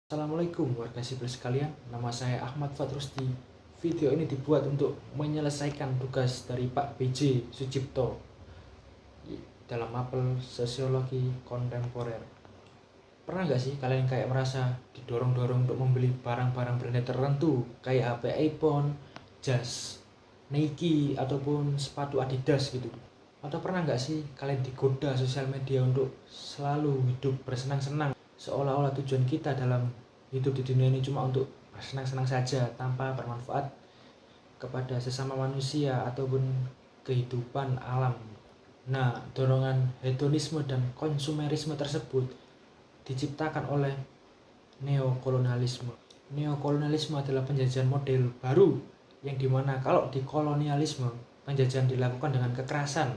Assalamualaikum warga sipil sekalian, nama saya Ahmad Fatrusdi. Video ini dibuat untuk menyelesaikan tugas dari Pak B.J. Sucipto dalam mapel sosiologi kontemporer. Pernah nggak sih kalian kayak merasa didorong-dorong untuk membeli barang-barang branded tertentu kayak HP iPhone, jas Nike, ataupun sepatu Adidas gitu? Atau pernah nggak sih kalian digoda sosial media untuk selalu hidup bersenang-senang, seolah-olah tujuan kita dalam hidup di dunia ini cuma untuk bersenang-senang saja tanpa bermanfaat kepada sesama manusia ataupun kehidupan alam. Nah, dorongan hedonisme dan konsumerisme tersebut diciptakan oleh neokolonialisme. Neokolonialisme adalah penjajahan model baru yang dimana kalau di kolonialisme penjajahan dilakukan dengan kekerasan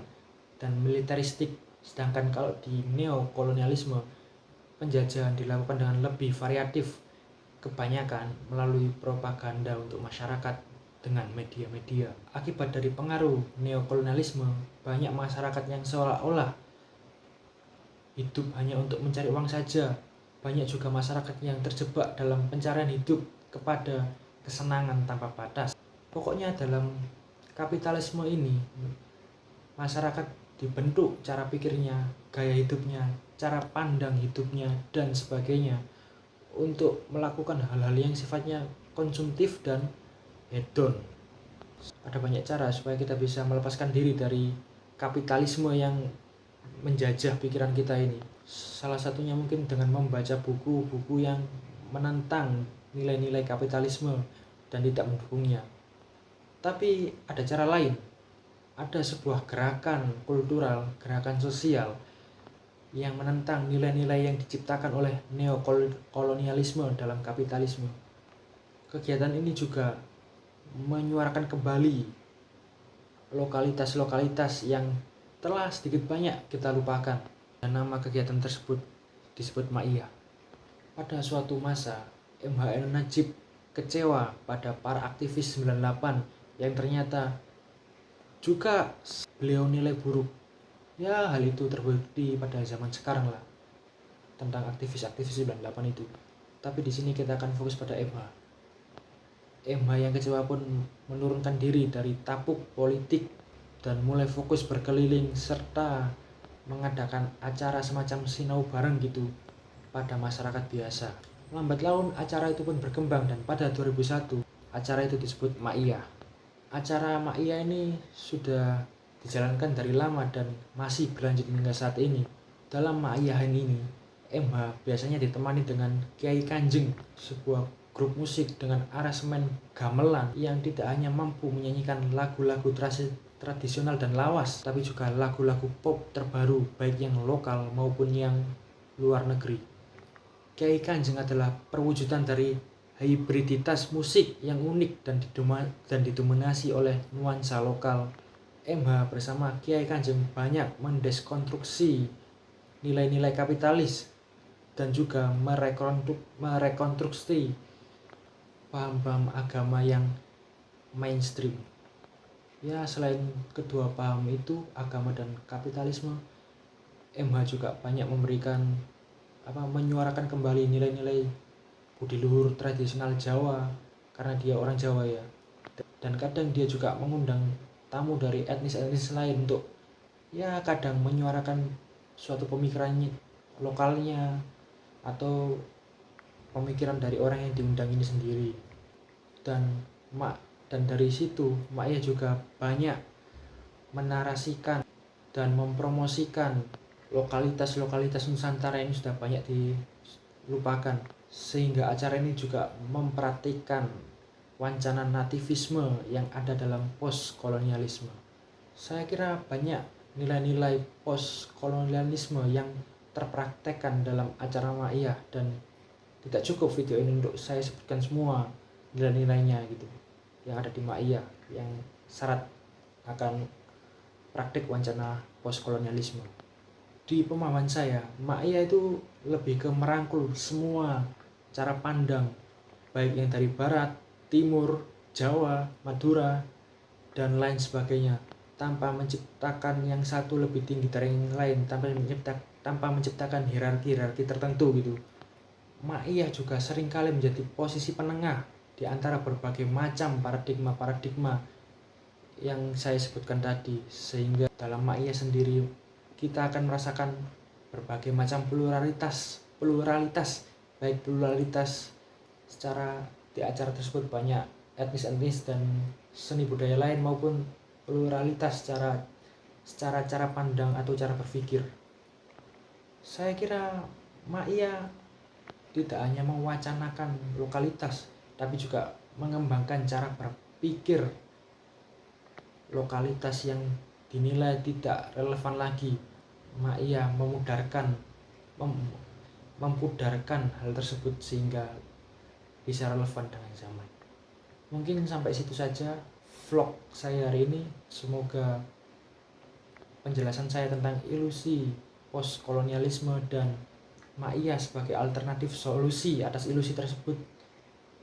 dan militeristik, sedangkan kalau di neokolonialisme penjajahan dilakukan dengan lebih variatif, kebanyakan melalui propaganda untuk masyarakat dengan media-media. Akibat dari pengaruh neokolonialisme, banyak masyarakat yang seolah-olah hidup hanya untuk mencari uang saja. Banyak juga masyarakat yang terjebak dalam pencarian hidup kepada kesenangan tanpa batas. Pokoknya dalam kapitalisme ini, masyarakat dibentuk cara pikirnya, gaya hidupnya, cara pandang hidupnya, dan sebagainya untuk melakukan hal-hal yang sifatnya konsumtif dan hedon. Ada banyak cara supaya kita bisa melepaskan diri dari kapitalisme yang menjajah pikiran kita ini. Salah satunya mungkin dengan membaca buku-buku yang menentang nilai-nilai kapitalisme dan tidak mendukungnya. Tapi ada cara lain. Ada sebuah gerakan kultural, gerakan sosial yang menentang nilai-nilai yang diciptakan oleh neokolonialisme dalam kapitalisme. Kegiatan ini juga menyuarakan kembali lokalitas-lokalitas yang telah sedikit banyak kita lupakan, dan nama kegiatan tersebut disebut Ma'iyah. Pada suatu masa, MH Najib kecewa pada para aktivis 98 yang ternyata juga beliau nilai buruk. Ya, hal itu terbukti pada zaman sekarang lah tentang aktivis-aktivis 98 itu. Tapi di sini kita akan fokus pada MH. MH yang kecewa pun menurunkan diri dari tapuk politik dan mulai fokus berkeliling serta mengadakan acara semacam sinau bareng gitu pada masyarakat biasa. Lambat laun acara itu pun berkembang dan pada 2001 acara itu disebut Ma'iyah. Acara Ma'iyah ini sudah dijalankan dari lama dan masih berlanjut hingga saat ini. Dalam Ma'iyah ini, MH biasanya ditemani dengan Kiai Kanjeng, sebuah grup musik dengan aransemen gamelan yang tidak hanya mampu menyanyikan lagu-lagu tradisional dan lawas, tapi juga lagu-lagu pop terbaru baik yang lokal maupun yang luar negeri. Kiai Kanjeng adalah perwujudan dari hibriditas musik yang unik dan didominasi oleh nuansa lokal. MH bersama Kiai Kanjeng banyak mendeskonstruksi nilai-nilai kapitalis dan juga merekonstruksi paham-paham agama yang mainstream. Ya, selain kedua paham itu, agama dan kapitalisme, MH juga banyak menyuarakan kembali nilai-nilai budi luhur tradisional Jawa karena dia orang Jawa ya. Dan kadang dia juga mengundang tamu dari etnis-etnis lain untuk ya kadang menyuarakan suatu pemikiran lokalnya atau pemikiran dari orang yang diundang ini sendiri. Dan dari situ Ma'iyah juga banyak menarasikan dan mempromosikan lokalitas-lokalitas Nusantara yang sudah banyak dilupakan, sehingga acara ini juga mempraktikkan wacana nativisme yang ada dalam postkolonialisme. Saya kira banyak nilai-nilai postkolonialisme yang terpraktekkan dalam acara Ma'iyah, dan tidak cukup video ini untuk saya sebutkan semua nilai-nilainya gitu yang ada di Ma'iyah yang syarat akan praktik wacana postkolonialisme. Di pemahaman saya, Ma'iyah itu lebih ke merangkul semua cara pandang baik yang dari barat, timur, Jawa, Madura, dan lain sebagainya, tanpa menciptakan yang satu lebih tinggi dari yang lain, tanpa menciptakan hierarki tertentu gitu. Ma'iyah juga seringkali menjadi posisi penengah di antara berbagai macam paradigma-paradigma yang saya sebutkan tadi, sehingga dalam Ma'iyah sendiri kita akan merasakan berbagai macam pluralitas, baik pluralitas secara di acara tersebut banyak etnis-etnis dan seni budaya lain, maupun pluralitas secara cara pandang atau cara berpikir. Saya kira Ma'iyah tidak hanya mewacanakan lokalitas, tapi juga mengembangkan cara berpikir lokalitas yang dinilai tidak relevan lagi. Ma'iyah mempudarkan hal tersebut sehingga bisa relevan dengan zaman. Mungkin sampai situ saja vlog saya hari ini. Semoga penjelasan saya tentang ilusi postkolonialisme dan Ma'iyah sebagai alternatif solusi atas ilusi tersebut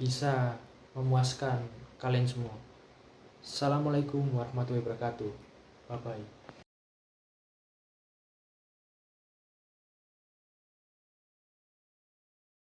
bisa memuaskan kalian semua. Assalamualaikum warahmatullahi wabarakatuh. Bye bye.